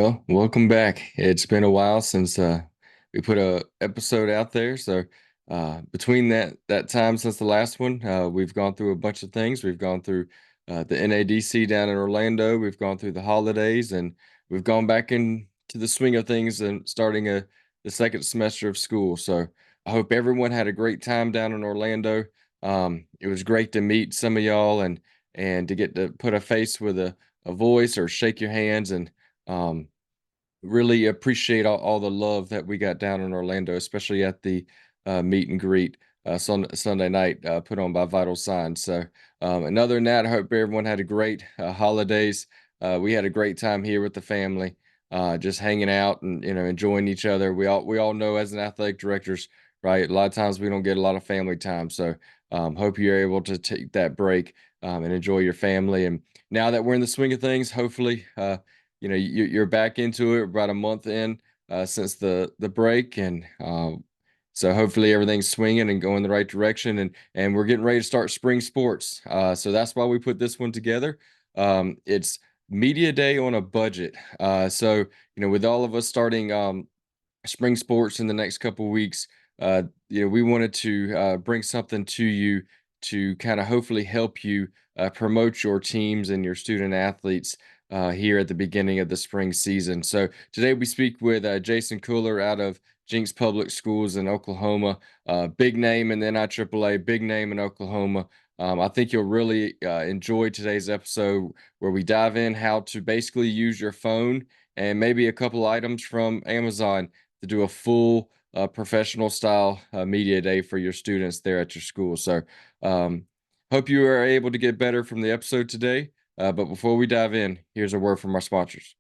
Well, welcome back. It's been a while since we put a episode out there. So between that time since the last one, we've gone through a bunch of things. We've gone through the NADC down in Orlando. We've gone through the holidays, and we've gone back into the swing of things and starting the second semester of school. So I hope everyone had a great time down in Orlando. It was great to meet some of y'all and to get to put a face with a voice or shake your hands and um, really appreciate all the love that we got down in Orlando, especially at the meet and greet Sunday night put on by Vital Signs. So, and other than that, I hope everyone had a great holidays. We had a great time here with the family, just hanging out and enjoying each other. We all know as an athletic directors, right? A lot of times we don't get a lot of family time. So, hope you're able to take that break and enjoy your family. And now that we're in the swing of things, hopefully, you're back into it about a month in since the break, and so hopefully everything's swinging and going the right direction, and we're getting ready to start spring sports. So that's why we put this one together. It's media day on a budget. So with all of us starting spring sports in the next couple of weeks, we wanted to bring something to you to kind of hopefully help you promote your teams and your student athletes here at the beginning of the spring season. So today we speak with Jason Culler out of Jinx Public Schools in Oklahoma. Big name in the NIAAA, big name in Oklahoma. I think you'll really enjoy today's episode where we dive in how to basically use your phone and maybe a couple items from Amazon to do a full professional style media day for your students there at your school. So hope you are able to get better from the episode today. But before we dive in, here's a word from our sponsors.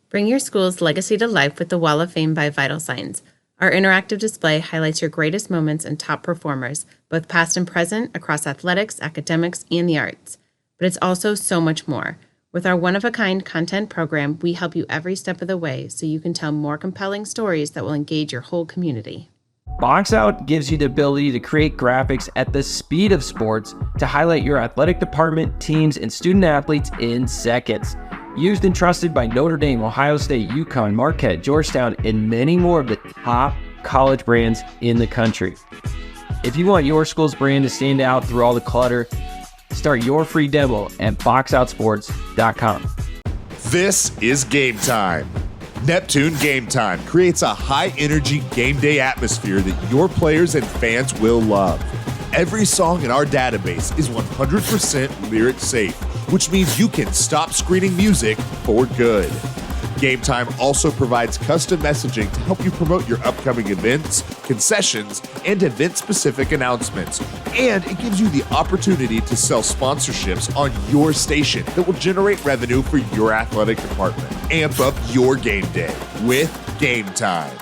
Bring your school's legacy to life with the Wall of Fame by Vital Signs. Our interactive display highlights your greatest moments and top performers, both past and present, across athletics, academics, and the arts. But it's also so much more. With our one-of-a-kind content program, we help you every step of the way so you can tell more compelling stories that will engage your whole community. Box Out gives you the ability to create graphics at the speed of sports to highlight your athletic department, teams, and student athletes in seconds. Used and trusted by Notre Dame, Ohio State, UConn, Marquette, Georgetown, and many more of the top college brands in the country. If you want your school's brand to stand out through all the clutter, start your free demo at boxoutsports.com. This is Game Time. Neptune Game Time creates a high-energy game day atmosphere that your players and fans will love. Every song in our database is 100% lyric safe, which means you can stop screening music for good. Game Time also provides custom messaging to help you promote your upcoming events, concessions, and event-specific announcements. And it gives you the opportunity to sell sponsorships on your station that will generate revenue for your athletic department. Amp up your game day with Game Time.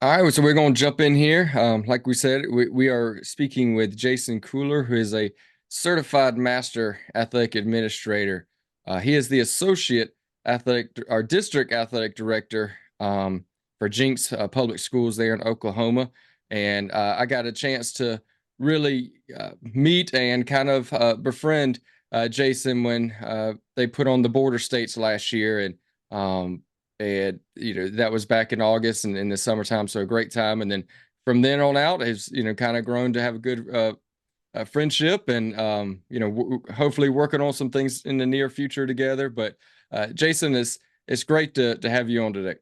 All right, so we're going to jump in here. Like we said, we are speaking with Jason Culler, who is a certified master athletic administrator. He is the associate district athletic director for Jinx Public Schools there in Oklahoma. And I got a chance to really meet and kind of befriend Jason when they put on the border states last year. And that was back in August and in the summertime, so a great time. And then from then on out, has kind of grown to have a good friendship, and hopefully working on some things in the near future together. But Jason, it's great to have you on today.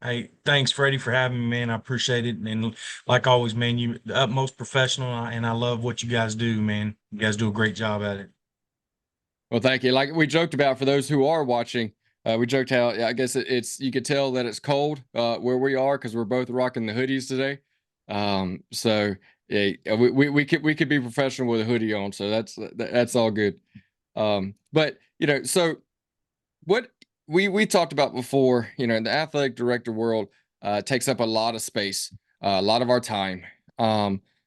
Hey, thanks, Freddie, for having me, man. I appreciate it. And like always, man, you the utmost professional, and I love what you guys do, man. You guys do a great job at it. Well, thank you. Like we joked about, for those who are watching, we joked how I guess it's you could tell that it's cold where we are because we're both rocking the hoodies today. So yeah, we could be professional with a hoodie on, so that's all good. But so what we talked about before, in the athletic director world, takes up a lot of space, a lot of our time.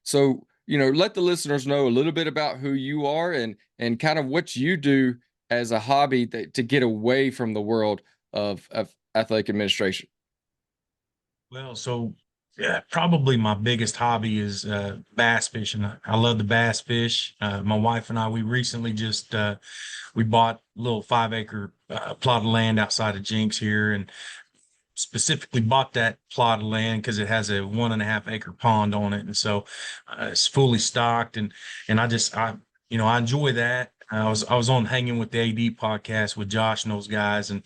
So let the listeners know a little bit about who you are and kind of what you do as a hobby to get away from the world of athletic administration. Well, so Yeah, probably my biggest hobby is bass fishing. I love the bass fish. My wife and I, we recently just we bought a little 5 acre plot of land outside of Jinx here, and specifically bought that plot of land because it has a 1.5 acre pond on it, and so it's fully stocked. And I enjoy that. I was on Hanging with the AD podcast with Josh and those guys, and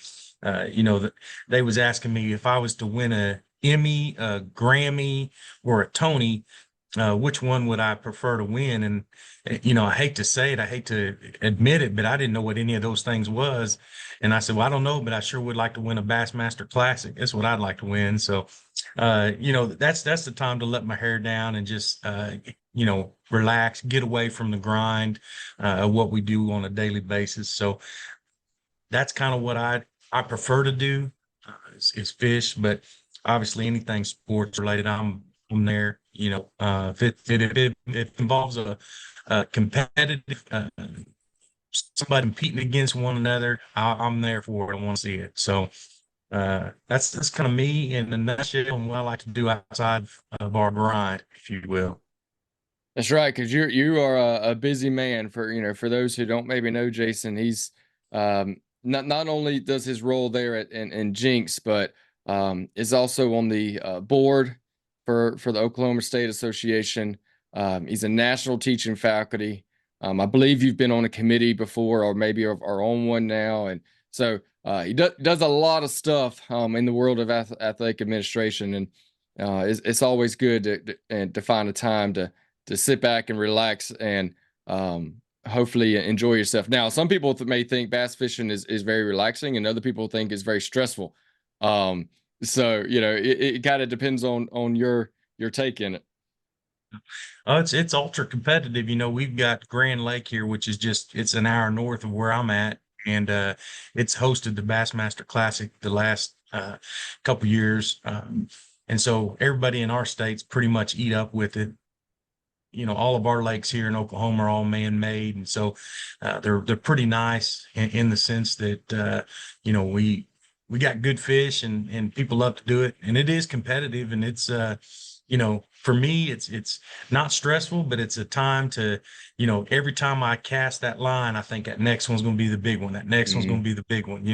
they was asking me if I was to win a Emmy, a Grammy, or a Tony, which one would I prefer to win? And I hate to say it, I hate to admit it, but I didn't know what any of those things was. And I said, well, I don't know, but I sure would like to win a Bassmaster Classic. That's what I'd like to win. So, that's the time to let my hair down and just relax, get away from the grind of what we do on a daily basis. So that's kind of what I prefer to do, is fish, but obviously anything sports related, I'm there. If it involves a competitive somebody competing against one another, I'm there for it. I want to see it. So that's kind of me in a nutshell and what I like to do outside of our grind, if you will. That's right, because you are a busy man. For those who don't maybe know Jason, he's not only does his role there in Jinx, but is also on the board for the Oklahoma State Association. He's a national teaching faculty. I believe you've been on a committee before, or maybe are on one now, and so he does a lot of stuff in the world of athletic administration, and it's always good to find a time to sit back and relax and hopefully enjoy yourself. Now, some people may think bass fishing is very relaxing, and other people think it's very stressful. So it kind of depends on your take in it. It's ultra competitive. We've got Grand Lake here, which is it's an hour north of where I'm at, and it's hosted the Bassmaster Classic the last couple years. And so everybody in our states pretty much eat up with it. All of our lakes here in Oklahoma are all man-made, and so they're pretty nice in the sense that we got good fish, and people love to do it, and it is competitive, and it's for me it's not stressful, but it's a time to every time I cast that line, I think that next one's going to be the big one, that next one's going to be the big one.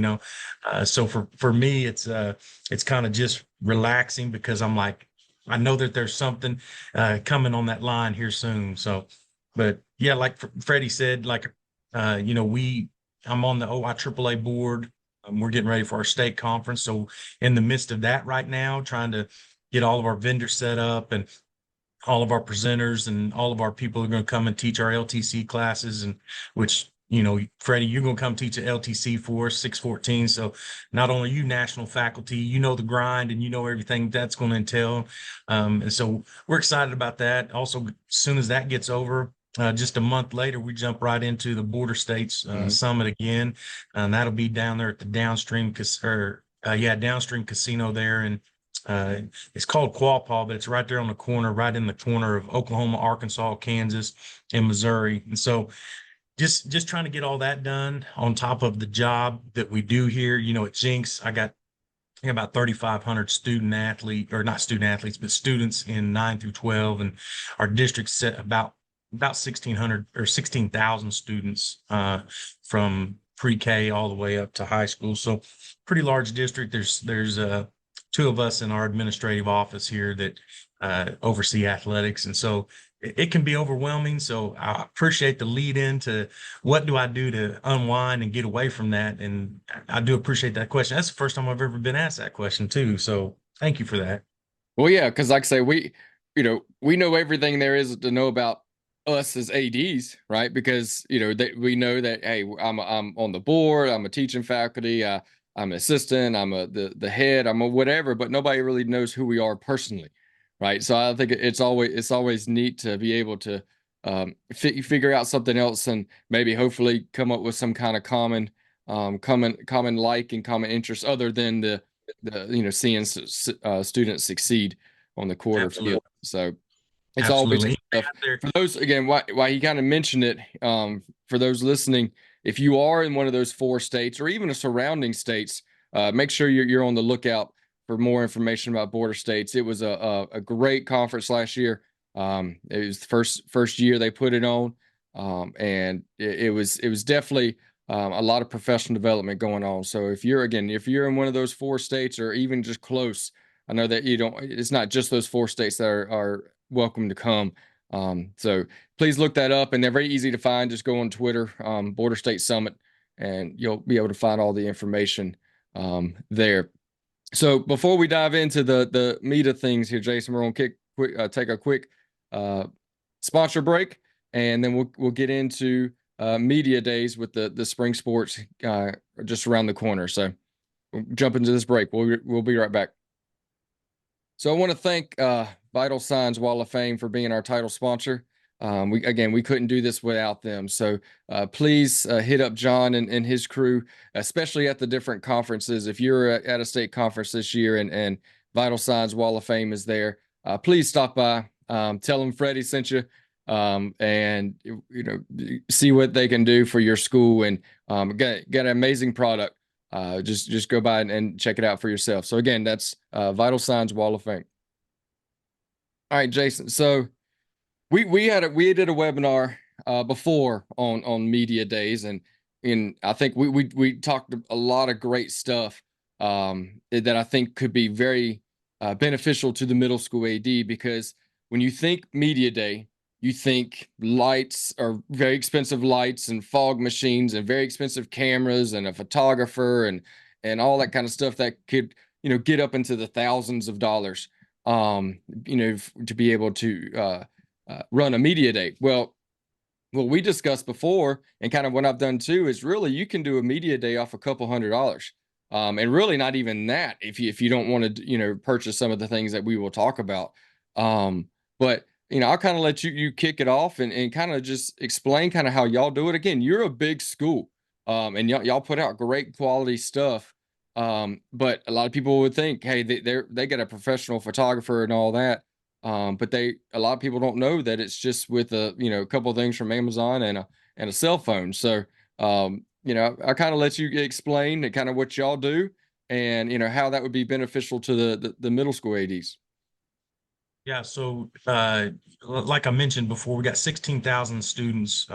So for me it's kind of just relaxing, because I'm like, I know that there's something coming on that line here soon. So, but yeah, like Freddie said, like, I'm on the OIAAA board. We're getting ready for our state conference. So in the midst of that right now, trying to get all of our vendors set up, and all of our presenters and all of our people are going to come and teach our LTC classes, and which, Freddie, you're going to come teach an LTC for us, 614. So not only you national faculty, the grind, and everything that's going to entail. And so we're excited about that. Also, as soon as that gets over, just a month later, we jump right into the Border States Summit again. And that'll be down there at the Downstream Casino there. And it's called Quapaw, but it's right there on the corner, right in the corner of Oklahoma, Arkansas, Kansas, and Missouri. And so just trying to get all that done on top of the job that we do here. At Jinx, I got about 3,500 student athlete, or not student athletes, but students in 9 through 12. And our district's set about 1,600 or 16,000 students from pre-K all the way up to high school. So pretty large district. There's two of us in our administrative office here that oversee athletics. And so it can be overwhelming. So I appreciate the lead into what do I do to unwind and get away from that. And I do appreciate that question. That's the first time I've ever been asked that question too. So thank you for that. Well, yeah, because like I say, we know everything there is to know about us as ADs, right? Because we know that, hey, I'm on the board, I'm a teaching faculty, I'm an assistant, I'm the head, I'm a whatever, but nobody really knows who we are personally, right? So I think it's always neat to be able to figure out something else, and maybe hopefully come up with some kind of common like and common interest, other than the seeing students succeed on the court or field. So it's always tough. For those, again, why he kind of mentioned it, for those listening, if you are in one of those 4 states or even the surrounding states, make sure you're on the lookout for more information about border states. It was a great conference last year. It was the first year they put it on, and it was definitely a lot of professional development going on. So if you're in one of those 4 states or even just close, I know that it's not just those 4 states that are welcome to come. So please look that up, and they're very easy to find. Just go on Twitter, Border State Summit, and you'll be able to find all the information there. So before we dive into the meat of things here, Jason, we're gonna take a quick sponsor break, and then we'll get into media days with the spring sports just around the corner. So we'll jump into this break. We'll be right back. So I want to thank Vital Signs Wall of Fame for being our title sponsor. We couldn't do this without them. So please hit up John and his crew, especially at the different conferences. If you're at a state conference this year and Vital Signs Wall of Fame is there, please stop by. Tell them Freddie sent you, and see what they can do for your school, and get an amazing product. Just go by and check it out for yourself. So again, that's Vital Signs Wall of Fame. All right, Jason. So we did a webinar before on media days, and I think we talked a lot of great stuff that I think could be very beneficial to the middle school AD, because when you think media day, you think lights, or very expensive lights and fog machines and very expensive cameras and a photographer and all that kind of stuff that could get up into the thousands of dollars to be able to run a media day. Well, what we discussed before, and kind of what I've done too, is really you can do a media day off a couple $100s, and really not even that if you don't want to purchase some of the things that we will talk about. But I'll kind of let you kick it off and kind of just explain kind of how y'all do it. Again, you're a big school, and y'all put out great quality stuff. But a lot of people would think, hey, they get a professional photographer and all that. But a lot of people don't know that it's just with a couple of things from Amazon and a cell phone. So I kind of let you explain kind of what y'all do, and how that would be beneficial to the middle school ADs. Yeah, so like I mentioned before, we got 16,000 students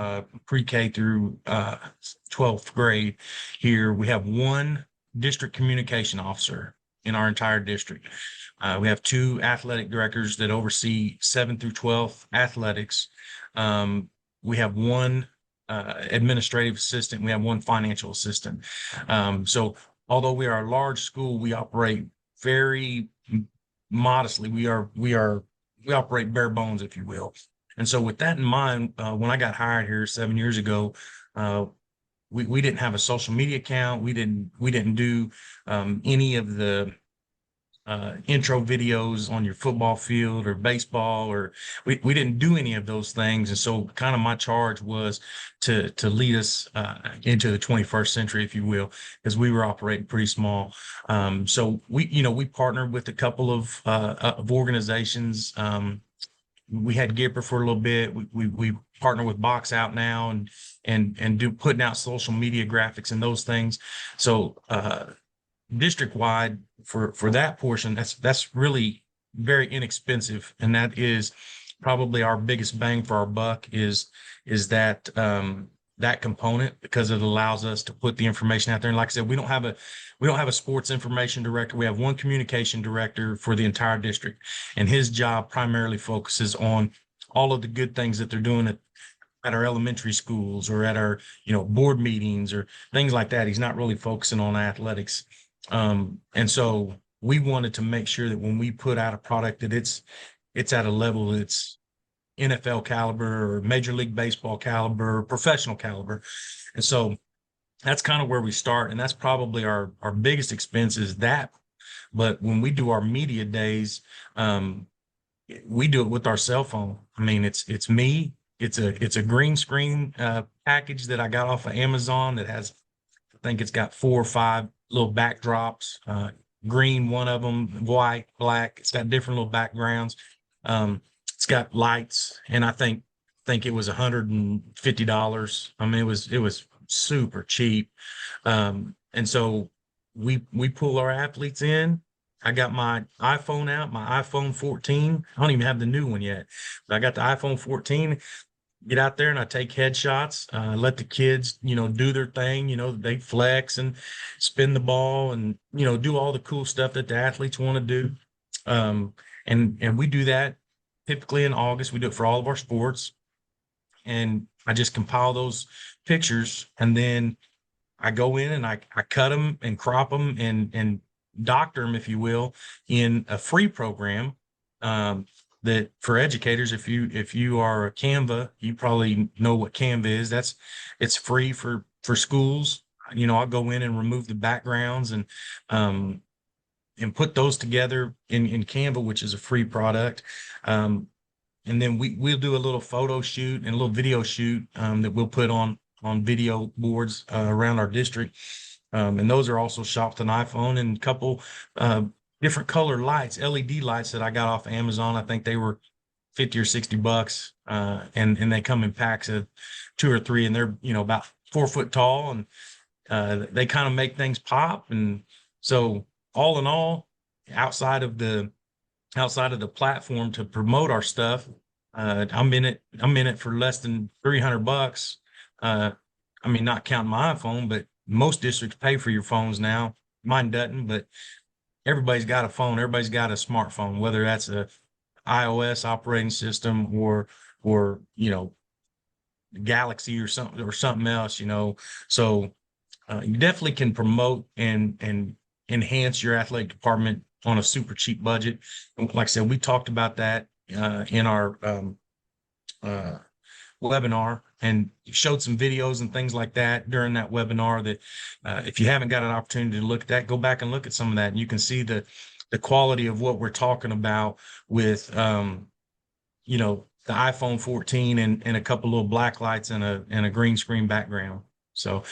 pre-K through 12th grade here. We have one district communication officer in our entire district. We have 2 athletic directors that oversee 7th through 12th athletics. We have 1 administrative assistant. We have 1 financial assistant. So although we are a large school, we operate very modestly. We operate bare bones, if you will. And so with that in mind, when I got hired here 7 years ago, we didn't have a social media account. We didn't do any of the intro videos on your football field or baseball, or we didn't do any of those things. And so kind of my charge was to lead us into the 21st century, if you will, because we were operating pretty small. So we partnered with a couple of organizations. We had Gipper for a little bit. We partner with Box Out now and do putting out social media graphics and those things. So district wide for that portion, that's really very inexpensive, and that is probably our biggest bang for our buck is that that component, because it allows us to put the information out there. And like I said, we don't have a sports information director. We have 1 communication director for the entire district, and his job primarily focuses on all of the good things that they're doing at our elementary schools or at our board meetings or things like that. He's not really focusing on athletics. And so we wanted to make sure that when we put out a product that it's at a level that's NFL caliber or Major League Baseball caliber, or professional caliber. And so that's kind of where we start. And that's probably our biggest expense is that. But when we do our media days, we do it with our cell phone. I mean, it's me. It's a green screen package that I got off of Amazon that has, I think it's got 4 or 5 little backdrops, green, one of them, white, black. It's got different little backgrounds. It's got lights, and I think it was $150. I mean, it was super cheap. And so we pull our athletes in. I got my iPhone out, my iPhone 14. I don't even have the new one yet, but I got the iPhone 14. Get out there and I take headshots. Let the kids, do their thing. They flex and spin the ball and do all the cool stuff that the athletes want to do. Um, and we do that typically in August. We do it for all of our sports, and I just compile those pictures, and then I go in and I cut them and crop them and doctor them, if you will, in a free program. That for educators, if you are a Canva, you probably know what Canva is. It's free for schools. I'll go in and remove the backgrounds um, and put those together in Canva, which is a free product. And then we'll do a little photo shoot and a little video shoot that we'll put on video boards around our district. And those are also shot with an iPhone, and a couple different color lights, LED lights that I got off Amazon. I think they were 50 or 60 bucks. And they come in packs of 2 or 3, and they're, about 4 foot tall, and they kind of make things pop. And so all in all, outside of the platform to promote our stuff, I'm in it for less than 300 bucks. I mean, not counting my iPhone, but most districts pay for your phones now. Mine doesn't, but everybody's got a phone. Everybody's got a smartphone, whether that's a iOS operating system or Galaxy or something else. So you definitely can promote and enhance your athletic department on a super cheap budget. Like I said, we talked about that in our uh, webinar, and showed some videos and things like that during that webinar that if you haven't got an opportunity to look at that, go back and look at some of that, and you can see the quality of what we're talking about with the iPhone 14 and a couple little black lights and a green screen background. So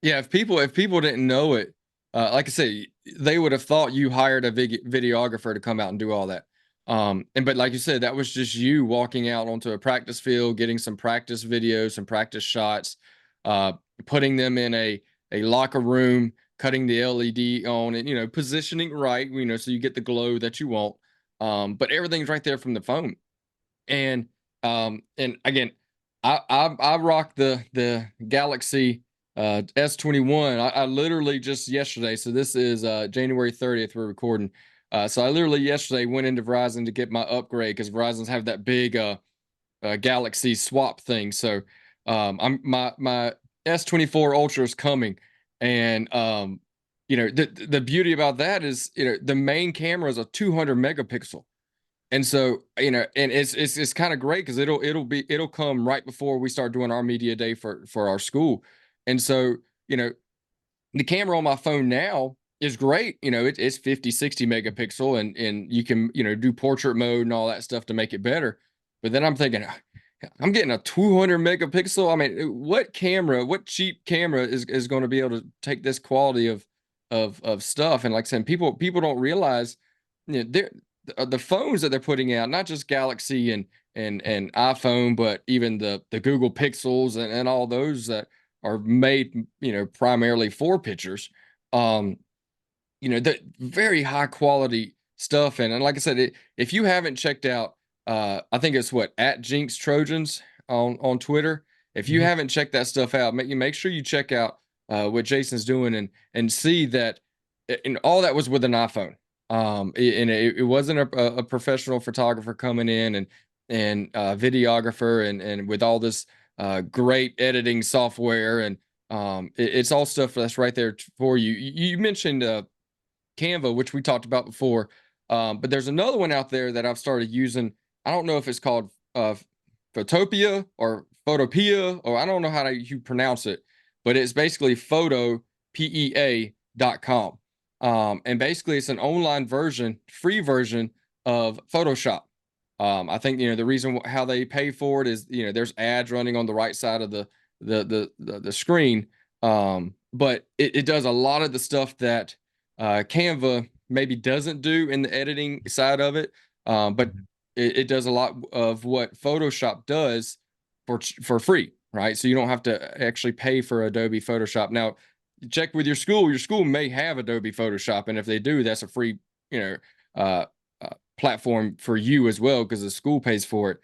Yeah, if people didn't know it, like I say, they would have thought you hired a videographer to come out and do all that. But like you said, that was just you walking out onto a practice field, getting some practice videos, some practice shots, uh, putting them in a locker room, cutting the LED on, and positioning right, so you get the glow that you want. But everything's right there from the phone. And again, I rock the Galaxy S21. I literally just yesterday, so this is January 30th, we're recording. So I literally yesterday went into Verizon to get my upgrade because Verizon's have that big Galaxy swap thing. So I'm my S24 Ultra is coming, and the beauty about that is the main camera is a 200 megapixel. And so, and it's kind of great because it'll come right before we start doing our media day for our school. And so, the camera on my phone now is great. It's 50, 60 megapixel, and you can, do portrait mode and all that stuff to make it better. But then I'm thinking, I'm getting a 200 megapixel. I mean, what cheap camera is going to be able to take this quality of stuff? And like I said, people don't realize, the phones that they're putting out, not just Galaxy and iPhone, but even the Google Pixels and all those that are made, primarily for pictures. The very high quality stuff. And like I said, if you haven't checked out, I think it's at Jinx Trojans on Twitter. If you haven't checked that stuff out, make sure you check out what Jason's doing and see that, and all that was with an iPhone. It wasn't a professional photographer coming in and videographer and with all this great editing software, and it's all stuff that's right there for you. You mentioned Canva, which we talked about before, but there's another one out there that I've started using. I don't know if it's called Photopia or Photopia, or I don't know how you pronounce it, but it's basically photopea.com. And basically it's an online free version of Photoshop. I think, the reason how they pay for it is, there's ads running on the right side of the screen. But it does a lot of the stuff that Canva maybe doesn't do in the editing side of it. But it does a lot of what Photoshop does for free, right? So you don't have to actually pay for Adobe Photoshop. Now, check with your school. Your school may have Adobe Photoshop, and if they do, that's a free, you know, uh, platform for you as well because the school pays for it.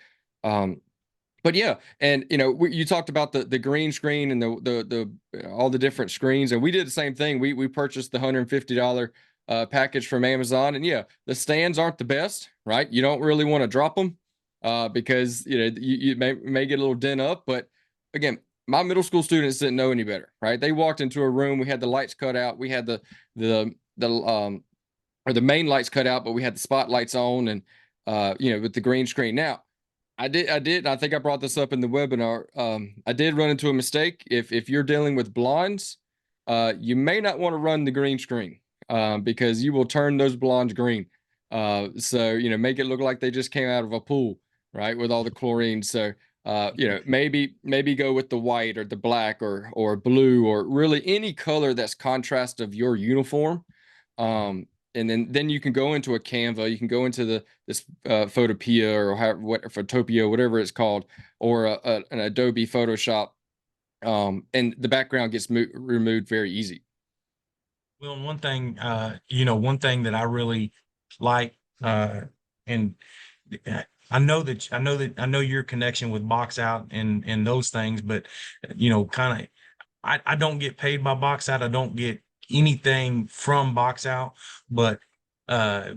But yeah, and you talked about the green screen and the all the different screens, and we did the same thing. We purchased the $150 package from Amazon, and yeah, the stands aren't the best, right? You don't really want to drop them because you may get a little dent up. But again, my middle school students didn't know any better, right? They walked into a room, we had the lights cut out, we had the or the main lights cut out, but we had the spotlights on, and with the green screen. Now I did. I think I brought this up in the webinar. I did run into a mistake. If you're dealing with blinds, you may not want to run the green screen because you will turn those blinds green. So make it look like they just came out of a pool, right, with all the chlorine. So maybe go with the white or the black or blue or really any color that's contrast of your uniform. And then you can go into a Canva, you can go into this Photopea or Photopia, whatever it's called, or an Adobe Photoshop, and the background gets removed very easy. Well, one thing that I really like, and I know your connection with Box Out and those things, but kind of, I don't get paid by Box Out. I don't get anything from Box Out, but uh,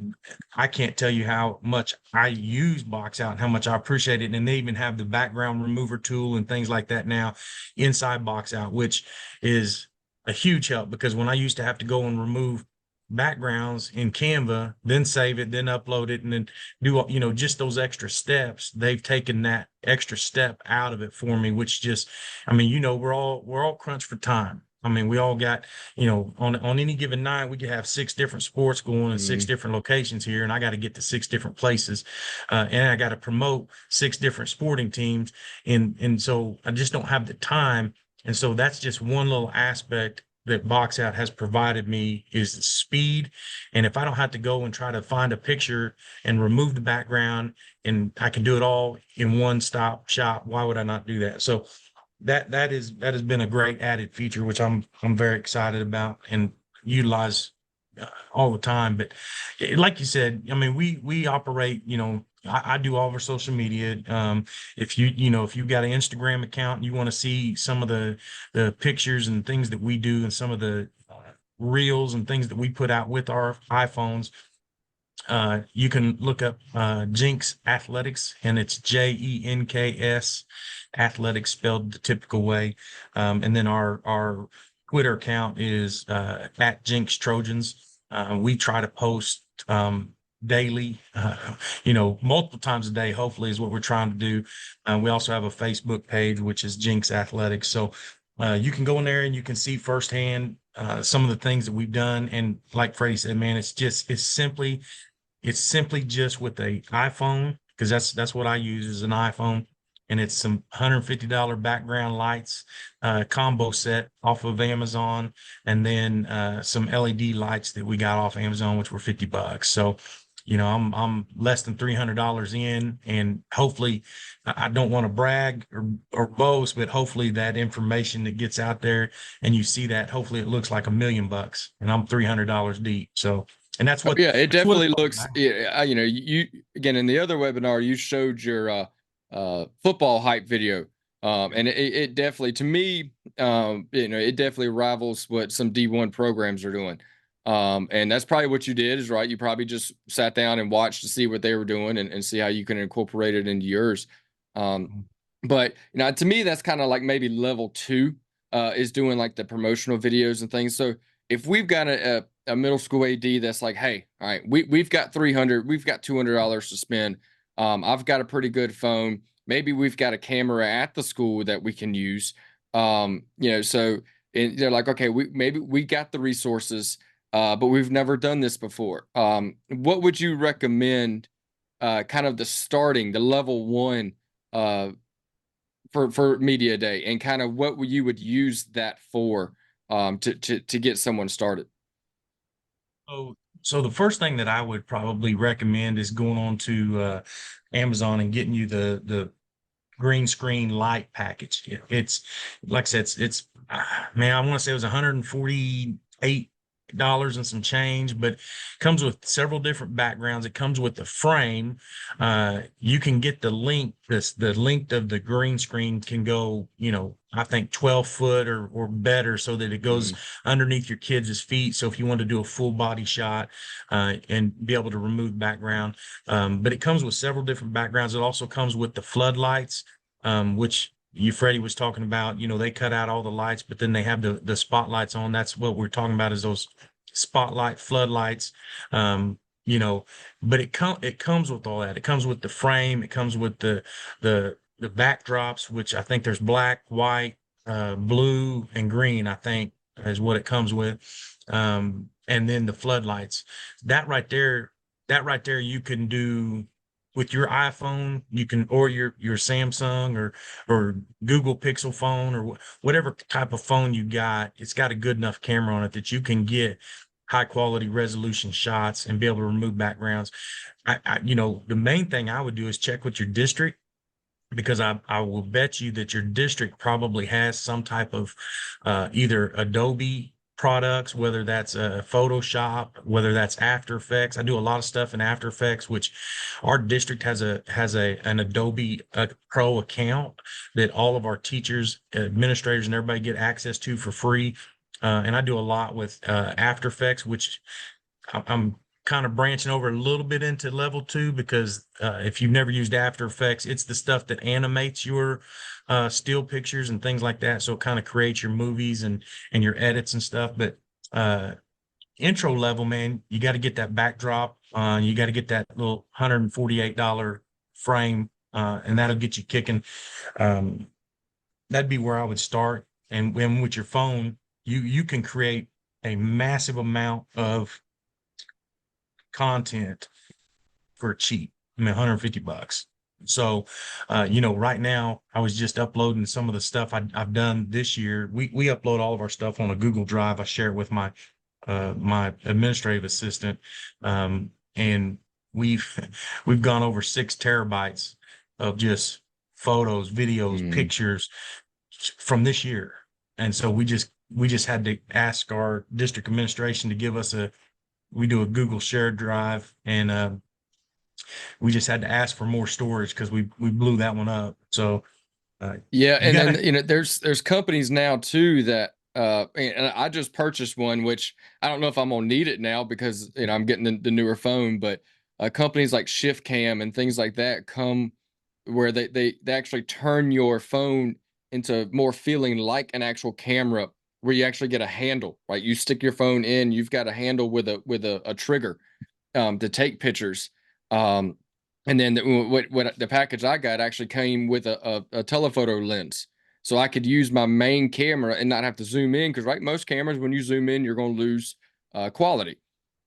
I can't tell you how much I use Box Out and how much I appreciate it. And they even have the background remover tool and things like that now inside Box Out, which is a huge help because when I used to have to go and remove backgrounds in Canva, then save it, then upload it, and then do just those extra steps. They've taken that extra step out of it for me, which just, I mean, we're all crunched for time. I mean, we all got, on any given night, we could have 6 different sports going in 6 different locations here, and I got to get to 6 different places, and I got to promote 6 different sporting teams, and so I just don't have the time. And so that's just one little aspect that Box Out has provided me is the speed. And if I don't have to go and try to find a picture and remove the background, and I can do it all in one stop shop, why would I not do that? So that has been a great added feature, which I'm very excited about and utilize all the time. But like you said, I mean, we operate, I do all of our social media. If you've got an Instagram account and you want to see some of the pictures and things that we do and some of the reels and things that we put out with our iPhones, you can look up Jinx Athletics, and it's JENKS Athletics spelled the typical way. And then our Twitter account is at Jinx Trojans. We try to post daily, multiple times a day, hopefully, is what we're trying to do. We also have a Facebook page, which is Jinx Athletics. So you can go in there and you can see firsthand some of the things that we've done. And like Freddie said, man, it's simply just with a iPhone, because that's what I use is an iPhone, and it's some $150 background lights combo set off of Amazon, and then some LED lights that we got off Amazon, which were $50. So I'm less than $300 in, and hopefully I don't want to brag or boast, but hopefully that information that gets out there and you see that, hopefully it looks like $1 million, and I'm $300 deep. So, and that's what, Yeah, it that's what definitely it's all looks. about. Yeah, you again in the other webinar you showed your football hype video, and it definitely to me, it definitely rivals what some D1 programs are doing. And that's probably what you did is right. You probably just sat down and watched to see what they were doing and see how you can incorporate it into yours. But to me, that's kind of like maybe level 2 is doing like the promotional videos and things. So if we've got a middle school AD that's like, hey, all right, we've got $200 to spend. I've got a pretty good phone. Maybe we've got a camera at the school that we can use. So they're like, okay, maybe we got the resources, but we've never done this before. What would you recommend? Kind of the level 1 for media day, and kind of what you would use that for to get someone started. So the first thing that I would probably recommend is going on to Amazon and getting you the green screen light package. It's like I said, it's man, I want to say it was $148 and some change, but comes with several different backgrounds. It comes with the frame. You can get the length. The length of the green screen can go, I think 12 foot or better, so that it goes underneath your kids' feet. So if you want to do a full body shot and be able to remove background, but it comes with several different backgrounds. It also comes with the floodlights, which Freddie was talking about. They cut out all the lights, but then they have the spotlights on. That's what we're talking about, is those spotlight floodlights. Um, you know, but it comes with all that. It comes with the frame. It comes with the backdrops, which I think there's black, white, blue, and green, I think is what it comes with. And then the floodlights. That right there, you can do with your iPhone. You can, or your Samsung or Google Pixel phone, or whatever type of phone you got. It's got a good enough camera on it that you can get high quality resolution shots and be able to remove backgrounds. The main thing I would do is check with your district, because I will bet you that your district probably has some type of either Adobe products, whether that's Photoshop, whether that's After Effects. I do a lot of stuff in After Effects, which our district has an Adobe Pro account that all of our teachers, administrators, and everybody get access to for free. And I do a lot with After Effects, which I'm kind of branching over a little bit into level 2, because if you've never used After Effects, it's the stuff that animates your still pictures and things like that. So it kind of creates your movies and your edits and stuff. But intro level, man, you got to get that backdrop. You got to get that little $148 frame, and that'll get you kicking. That'd be where I would start. And when with your phone, you can create a massive amount of content for cheap. I mean, $150. So, right now I was just uploading some of the stuff I've done this year. We upload all of our stuff on a Google Drive. I share it with my administrative assistant, and we've we've gone over 6 terabytes of just photos, videos, pictures from this year. And so we just had to ask our district administration to give us we do a Google shared drive, and we just had to ask for more storage because we blew that one up. So yeah, and then there's companies now too that and I just purchased one, which I don't know if I'm gonna need it now because I'm getting the newer phone, but companies like Shift Cam and things like that come where they actually turn your phone into more feeling like an actual camera, where you actually get a handle, right? You stick your phone in, you've got a handle with a trigger to take pictures. And then what the package I got actually came with a telephoto lens, so I could use my main camera and not have to zoom in, because right, most cameras, when you zoom in, you're going to lose quality.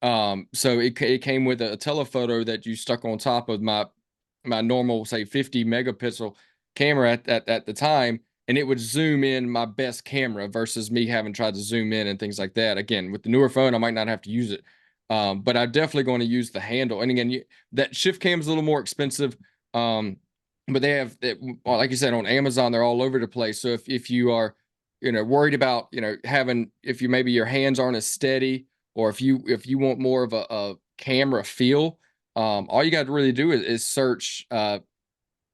So it came with a telephoto that you stuck on top of my normal, say, 50 megapixel camera at the time, and it would zoom in my best camera versus me having tried to zoom in and things like that. Again, with the newer phone, I might not have to use it. But I'm definitely going to use the handle. And again, that Shift Cam is a little more expensive. But they have, well, like you said, on Amazon, they're all over the place. So if you are, worried about, if maybe your hands aren't as steady, or if you want more of a camera feel, all you got to really do is search,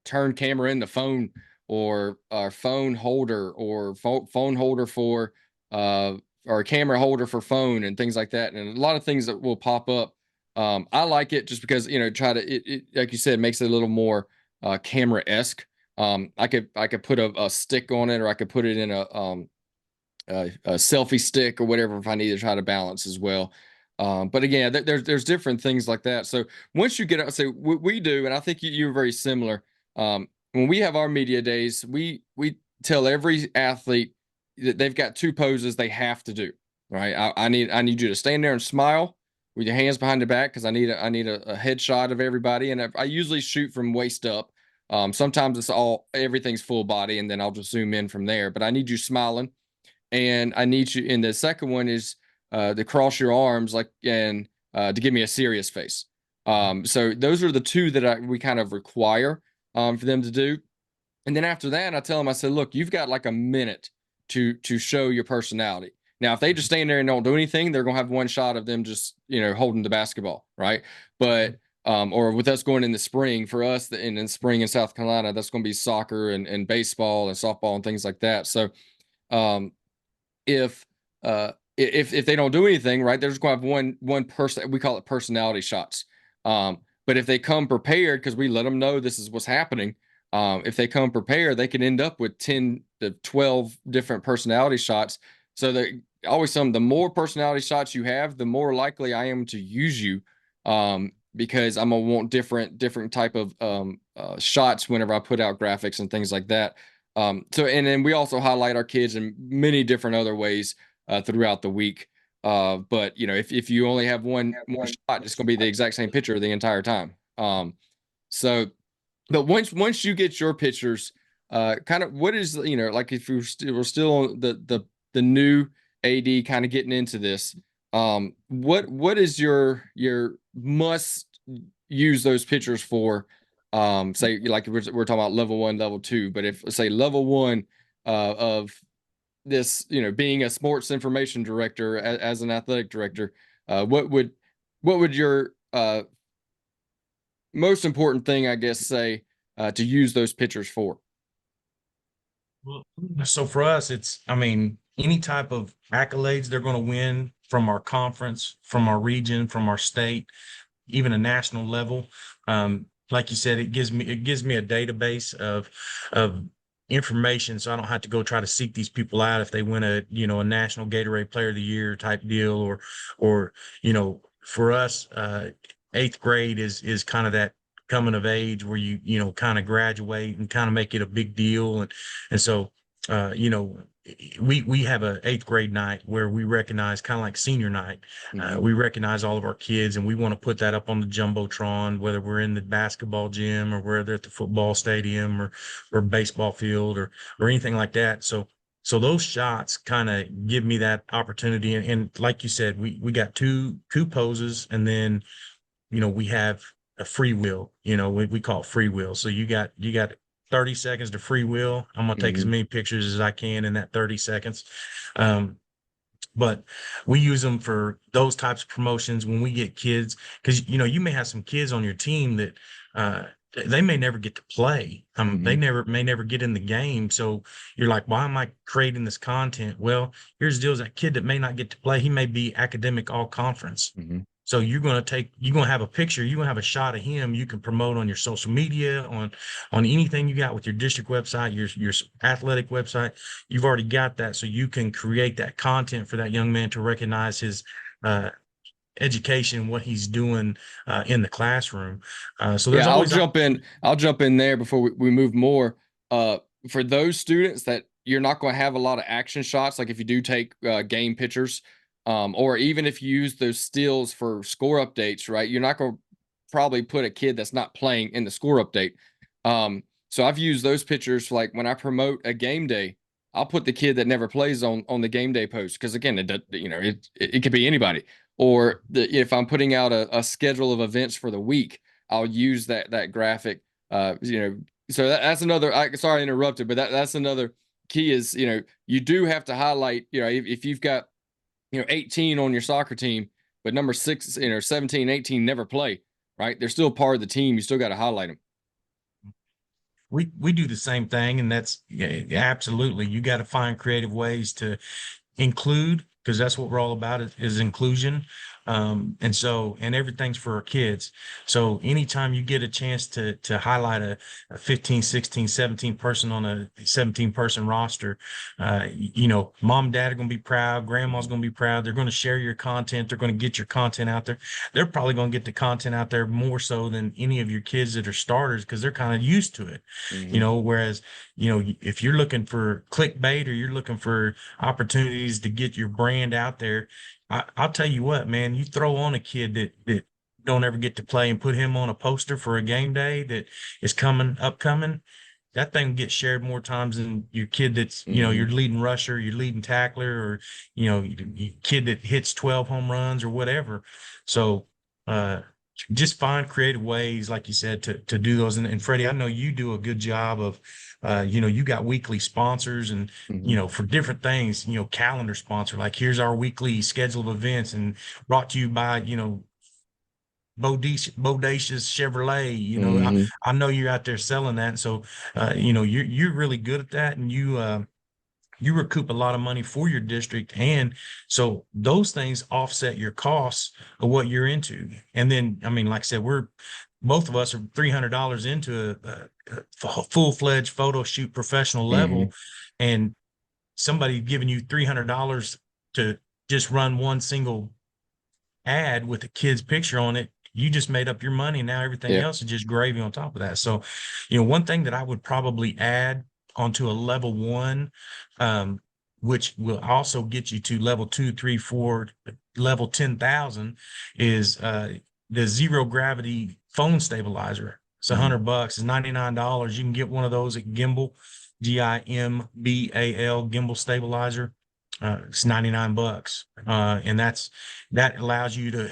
turn camera in the phone, or phone holder, or phone holder for, or a camera holder for phone, and things like that. And a lot of things that will pop up. I like it just because, it, like you said, makes it a little more camera-esque. I could put a stick on it, or I could put it in a selfie stick or whatever if I need to try to balance as well. But again, there's different things like that. So once you get out, so we do, and I think you're very similar. When we have our media days, we tell every athlete that they've got 2 poses they have to do. Right? I need you to stand there and smile with your hands behind the back, because I need a headshot of everybody, and I usually shoot from waist up. Sometimes everything's full body, and then I'll just zoom in from there. But I need you smiling, and I need you. And the second one is to cross your arms, and to give me a serious face. So those are the 2 that we kind of require for them to do. And then after that, I tell them, I said, look, you've got like a minute to show your personality. Now, if they just stand there and don't do anything, they're going to have one shot of them just, holding the basketball, right? But or with us going in the spring, for us in spring in South Carolina, that's going to be soccer and baseball and softball and things like that. So um, if if they don't do anything, right, they're just going to have one person. We call it personality shots. But if they come prepared, because we let them know this is what's happening, if they come prepared, they can end up with 10 to 12 different personality shots. So that always the more personality shots you have, the more likely I am to use you, because I'm gonna want different type of shots whenever I put out graphics and things like that. So and then we also highlight our kids in many different other ways throughout the week. But if you only have one shot, it's going to be the exact same picture the entire time. So, but once you get your pictures, kind of what is like if we're still on the new AD kind of getting into this, what is your must use those pictures for? Say like we're talking about level 1, level 2, but if say level 1 of this, being a sports information director as an athletic director, what would your most important thing, I guess, say to use those pictures for? Well, so for us, any type of accolades they're going to win from our conference, from our region, from our state, even a national level. Like you said, it gives me a database of information, so I don't have to go try to seek these people out if they win a national Gatorade Player of the Year type deal, or for us, eighth grade is kind of that coming of age where you kind of graduate and kind of make it a big deal, and so uh, you know we have a eighth grade night where we recognize, kind of like senior night. We recognize all of our kids, and we want to put that up on the jumbotron, whether we're in the basketball gym or whether at the football stadium or baseball field or anything like that. So those shots kind of give me that opportunity, and like you said, we got two poses, and then we have a free will. We call it free will. So you got 30 seconds to free will. I'm gonna take as many pictures as I can in that 30 seconds. Um, but we use them for those types of promotions when we get kids, because you may have some kids on your team that they may never get to play. They may never get in the game. So you're like, why am I creating this content? Well, here's the deal: is that kid that may not get to play, he may be academic all conference. So you're going to have a picture, you're going to have a shot of him you can promote on your social media, on anything you got with your district website, your athletic website. You've already got that, so you can create that content for that young man to recognize his education, what he's doing in the classroom. So there's always I'll jump in there before we move more. For those students that you're not going to have a lot of action shots, like if you do take game pictures, or even if you use those stills for score updates, right? You're not going to probably put a kid that's not playing in the score update. So I've used those pictures like when I promote a game day, I'll put the kid that never plays on the game day post, because again, it could be anybody. Or if I'm putting out a schedule of events for the week, I'll use that graphic. So that's another. Sorry I interrupted, but that's another key is you do have to highlight. If you've got 18 on your soccer team, but number 6, 17, 18 never play, right? They're still part of the team. You still got to highlight them. we do the same thing, and that's absolutely, you got to find creative ways to include, because that's what we're all about, is inclusion. And everything's for our kids. So anytime you get a chance to highlight a 15, 16, 17 person on a 17 person roster, mom and dad are going to be proud. Grandma's going to be proud. They're going to share your content. They're going to get your content out there. They're probably going to get the content out there more so than any of your kids that are starters, because they're kind of used to it. Whereas, if you're looking for clickbait or you're looking for opportunities to get your brand out there, I'll tell you what, man, you throw on a kid that don't ever get to play and put him on a poster for a game day that is upcoming, that thing gets shared more times than your kid that's, your leading rusher, your leading tackler, or, your kid that hits 12 home runs or whatever. So, just find creative ways, like you said, to do those. And Freddie, I know you do a good job of, you got weekly sponsors and, Mhm. for different things, calendar sponsor, like here's our weekly schedule of events and brought to you by, Bodacious Chevrolet. Mhm. I know you're out there selling that. So, you're really good at that. And you recoup a lot of money for your district. And so those things offset your costs of what you're into. And then, I mean, like I said, both of us are $300 into a full-fledged photo shoot professional Mhm. level. And somebody giving you $300 to just run one single ad with a kid's picture on it, you just made up your money. Now everything Yeah. else is just gravy on top of that. So, one thing that I would probably add onto a level one, which will also get you to level 2, 3, 4, level 10,000, is the zero gravity phone stabilizer. It's Mhm. $100. It's $99. You can get one of those at Gimbal, Gimbal Gimbal stabilizer. It's 99 bucks. And that allows you to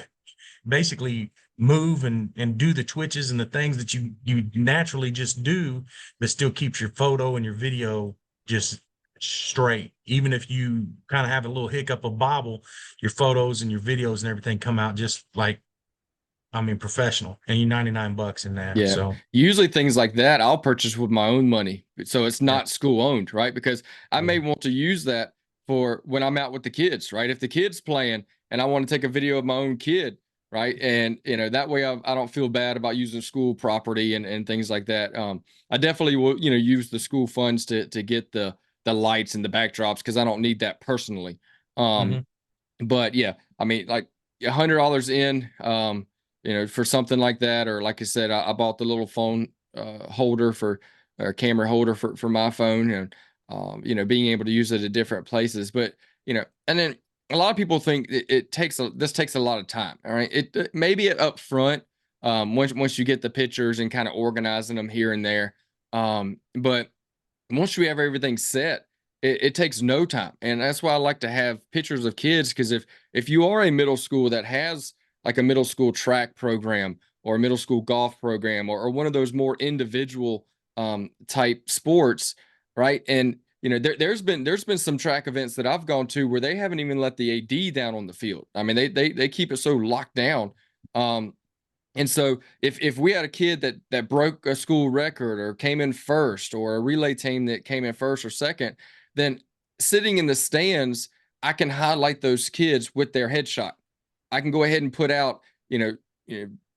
basically move and do the twitches and the things that you naturally just do, but still keeps your photo and your video just straight. Even if you kind of have a little hiccup of bobble, your photos and your videos and everything come out just like, I mean, professional. And you're 99 bucks in there. Yeah. So Usually things like that I'll purchase with my own money. So it's yeah, not school owned, right? Because I yeah. may want to use that for when I'm out with the kids, right? If the kid's playing and I want to take a video of my own kid, right? And that way I don't feel bad about using school property and things like that. I definitely will, use the school funds to get the lights and the backdrops because I don't need that personally. Um, Hmm. but yeah, I mean, like $100 in, for something like that, or like I said, I bought the little phone holder for or camera holder for my phone, and being able to use it at different places. But and then a lot of people think this takes a lot of time. All right, maybe up front, once you get the pictures and kind of organizing them here and there, but once you have everything set, it takes no time. And that's why I like to have pictures of kids, because if you are a middle school that has like a middle school track program or a middle school golf program, or one of those more individual type sports, right? And there's been some track events that I've gone to where they haven't even let the AD down on the field. I mean, they keep it so locked down. Um, and so if we had a kid that broke a school record or came in first, or a relay team that came in first or second, then sitting in the stands, I can highlight those kids with their headshot. I can go ahead and put out,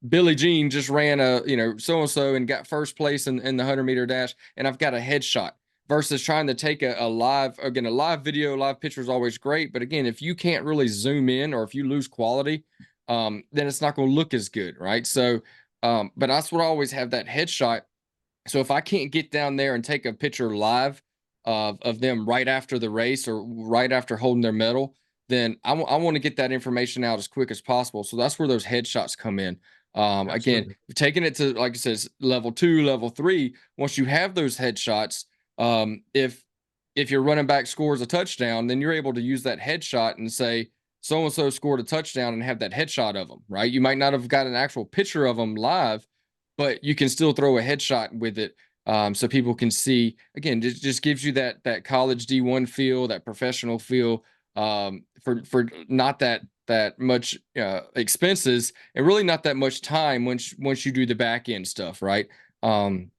Billie Jean just ran a, so and so and got first place in the 100-meter dash, and I've got a headshot. Versus trying to take a live, again, a live video, live picture is always great. But again, if you can't really zoom in, or if you lose quality, then it's not going to look as good, right? So, but that's what I always have, that headshot. So if I can't get down there and take a picture live of them right after the race or right after holding their medal, then I want to get that information out as quick as possible. So that's where those headshots come in. Again, Absolutely. taking it to, like I said, level 2, level 3. Once you have those headshots, if your running back scores a touchdown, then you're able to use that headshot and say, so and so scored a touchdown, and have that headshot of them, right? You might not have got an actual picture of them live, but you can still throw a headshot with it, so people can see. Again, just gives you that college D1 feel, that professional feel, for not that much expenses, and really not that much time once you do the back end stuff, right? Um,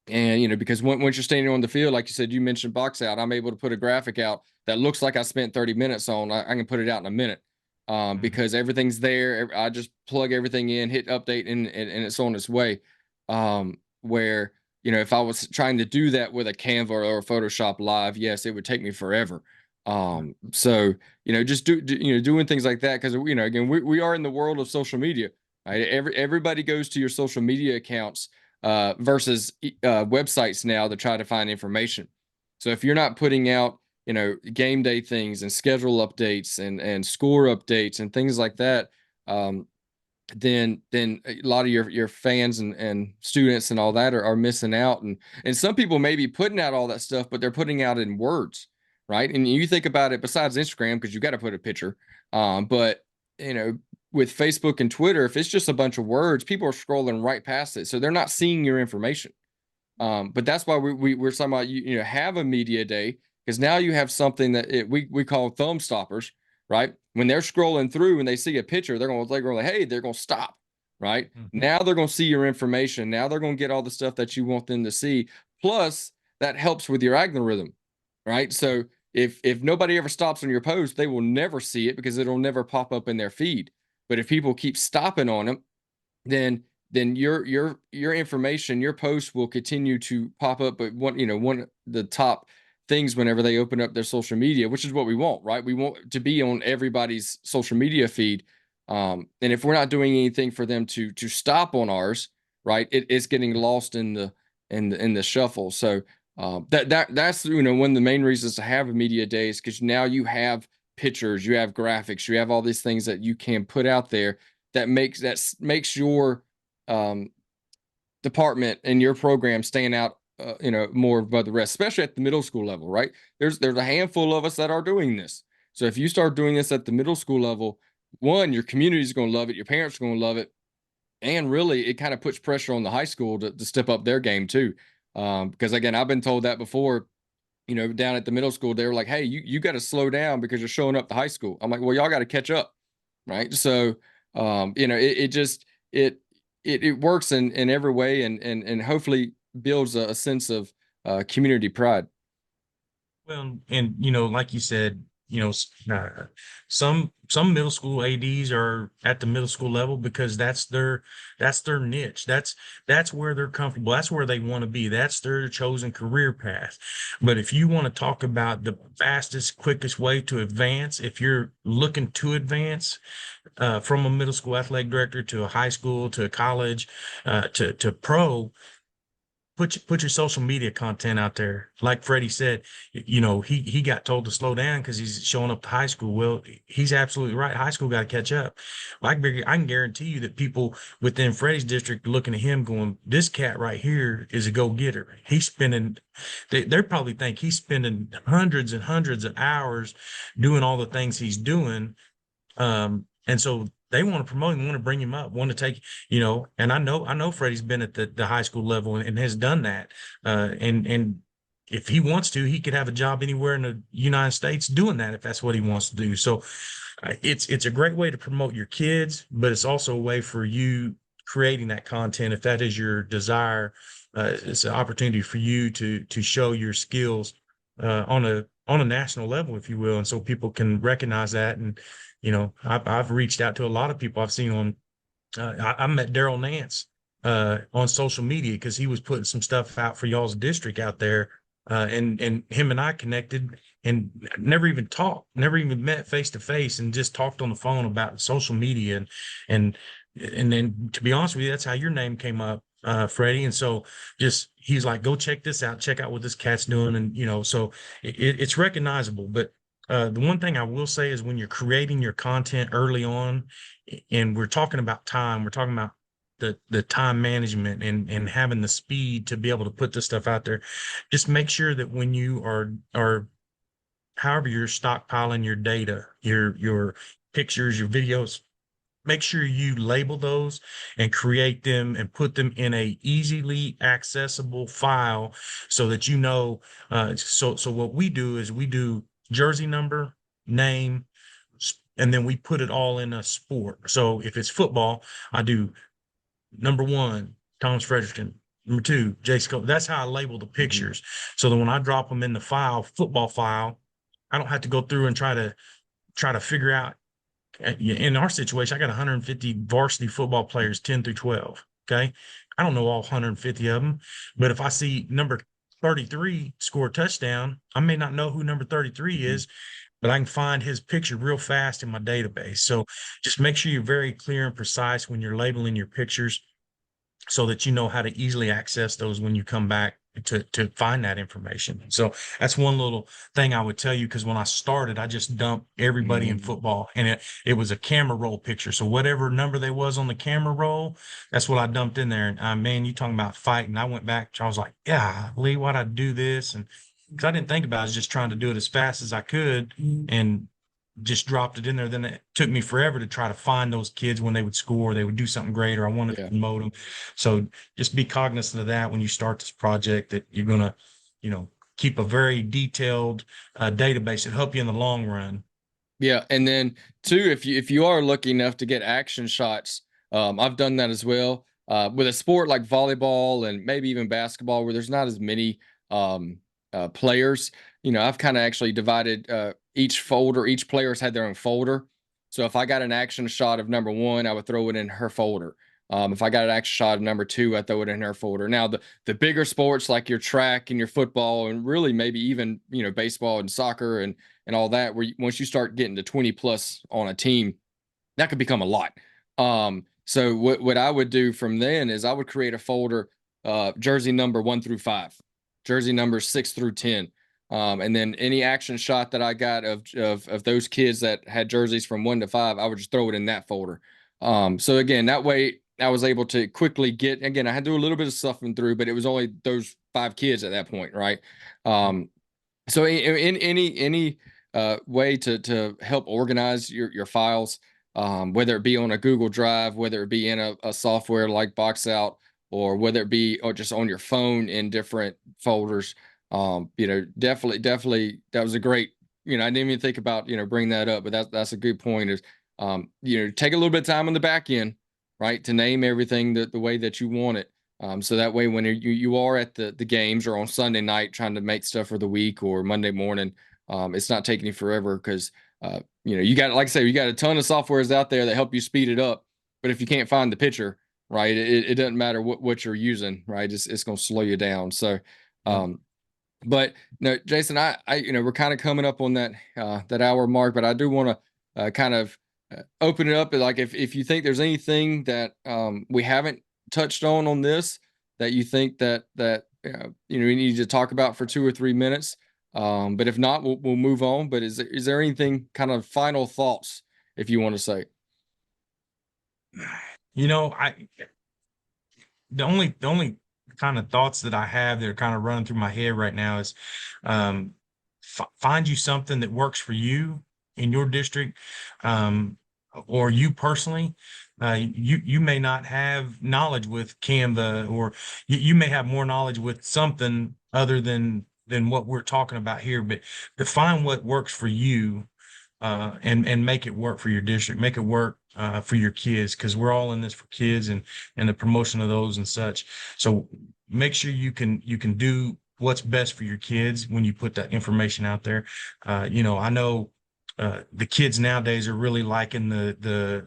and because once you're standing on the field, like you said, you mentioned box out, I'm able to put a graphic out that looks like I spent 30 minutes on. I can put it out in a minute, Mhm. because everything's there. I just plug everything in, hit update, and it's on its way. Where if I was trying to do that with a Canva or a Photoshop Live, yes, it would take me forever. So just doing things like that, because again, we are in the world of social media, right? Everybody goes to your social media accounts, versus websites now to try to find information. So if you're not putting out, game day things and schedule updates and score updates and things like that, um, then a lot of your fans and students and all that are missing out. And some people may be putting out all that stuff, but they're putting out in words, right? And you think about it, besides Instagram, because you got to put a picture, but you know with Facebook and Twitter, if it's just a bunch of words, people are scrolling right past it, so they're not seeing your information. But that's why we're talking about have a media day, because now you have something that we call thumb stoppers, right? When they're scrolling through and they see a picture, they're going like, hey, they're going to stop, right? Now they're going to see your information. Now they're going to get all the stuff that you want them to see. Plus, that helps with your algorithm, right? So if nobody ever stops on your post, they will never see it because it'll never pop up in their feed. But if people keep stopping on them, then your information, your post will continue to pop up. But one of the top things whenever they open up their social media, which is what we want, right? We want to be on everybody's social media feed. And if we're not doing anything for them to stop on ours, right, it's getting lost in the shuffle. So that's one of the main reasons to have a media day is because now you have pictures, you have graphics, you have all these things that you can put out there that makes your department and your program stand out, more above the rest, especially at the middle school level, right? There's a handful of us that are doing this. So if you start doing this at the middle school level, one, your community is going to love it, your parents are going to love it, and really it kind of puts pressure on the high school to step up their game too. Because again, I've been told that before. Down at the middle school, they were like, "Hey, you got to slow down because you're showing up to high school." I'm like, "Well, y'all got to catch up, right?" So, it just it works in every way, and hopefully builds a sense of community pride. Well, and like you said, some middle school ADs are at the middle school level because that's their niche. That's where they're comfortable. That's where they want to be. That's their chosen career path. But if you want to talk about the fastest, quickest way to advance, if you're looking to advance from a middle school athletic director to a high school to a college to pro, put your social media content out there. Like Freddie said, he got told to slow down because he's showing up to high school. Well, he's absolutely right. High school got to catch up. I can guarantee you that people within Freddie's district looking at him going, this cat right here is a go-getter. He's spending, they probably think he's spending hundreds and hundreds of hours doing all the things he's doing. And so they want to promote him, want to bring him up, want to take, and I know Freddie's been at the high school level and has done that. And if he wants to, he could have a job anywhere in the United States doing that if that's what he wants to do. So it's a great way to promote your kids, but it's also a way for you creating that content. If that is your desire, it's an opportunity for you to show your skills on a national level, if you will. And so people can recognize that. And I've reached out to a lot of people I've seen on. I met Daryl Nance on social media because he was putting some stuff out for y'all's district out there, and him and I connected and never even talked, never even met face to face, and just talked on the phone about social media and then to be honest with you, that's how your name came up, Freddie. And so he's like, go check this out, check out what this cat's doing, and so it's recognizable, but. The one thing I will say is when you're creating your content early on, and we're talking about time, we're talking about the time management and having the speed to be able to put this stuff out there. Just make sure that when you are however you're stockpiling your data, your pictures, your videos, make sure you label those and create them and put them in a easily accessible file so that so what we do is we do jersey number, name, and then we put it all in a sport. So if it's football, I do number 1, Thomas Frederickson. Number 2, Jay Scott. That's how I label the pictures. So that when I drop them in the football file, I don't have to go through and try to figure out. In our situation, I got 150 varsity football players, 10 through 12. Okay. I don't know all 150 of them, but if I see number 33 score a touchdown, I may not know who number 33 is, but I can find his picture real fast in my database. So just make sure you're very clear and precise when you're labeling your pictures so that you know how to easily access those when you come back to find that information. So that's one little thing I would tell you, because when I started, I just dumped everybody in football, and it was a camera roll picture. So whatever number they was on the camera roll, that's what I dumped in there. And man, you talking about fighting. I went back, I was like, yeah, Lee, why'd I do this? And because I didn't think about it, I was just trying to do it as fast as I could. And just dropped it in there. Then it took me forever to try to find those kids when they would score, they would do something great, or I wanted to Yeah. promote them. So just be cognizant of that when you start this project, that you're going to, keep a very detailed database that help you in the long run. Yeah, and then two, if you are lucky enough to get action shots, I've done that as well. With a sport like volleyball and maybe even basketball, where there's not as many um, players, I've kind of actually divided each folder. Each player's had their own folder. So if I got an action shot of number one, I would throw it in her folder. If I got an action shot of number two, I throw it in her folder. Now the bigger sports like your track and your football, and really maybe even baseball and soccer and all that, where once you start getting to 20 plus on a team, that could become a lot. So what I would do from then is I would create a folder, jersey number 1 through 5, jersey numbers 6 through 10. And then any action shot that I got of those kids that had jerseys from 1 to 5, I would just throw it in that folder. So again, that way I was able to quickly get, again, I had to do a little bit of stuffing through, but it was only those 5 kids at that point, right? So in any way to help organize your files, whether it be on a Google Drive, whether it be in a software like Box Out, or whether it be or just on your phone in different folders. Definitely that was a great, I didn't even think about, bring that up, but that's a good point is, take a little bit of time on the back end, right, to name everything the way that you want it. So that way, when you are at the games or on Sunday night trying to make stuff for the week or Monday morning, it's not taking you forever because you got, like I say, you got a ton of softwares out there that help you speed it up. But if you can't find the picture, right, it doesn't matter what you're using, right? It's going to slow you down. So, but no, Jason, I we're kind of coming up on that hour mark, but I do want to kind of open it up. Like if you think there's anything that we haven't touched on this that you think that we need to talk about for 2 or 3 minutes, but if not, we'll move on. But is there anything kind of final thoughts if you want to say? I the only kind of thoughts that I have that are kind of running through my head right now is find you something that works for you in your district, or you personally. You may not have knowledge with Canva, or you may have more knowledge with something other than what we're talking about here, but find what works for you, and make it work for your district, make it work for your kids, because we're all in this for kids and the promotion of those and such. So make sure you can do what's best for your kids when you put that information out there. I know the kids nowadays are really liking the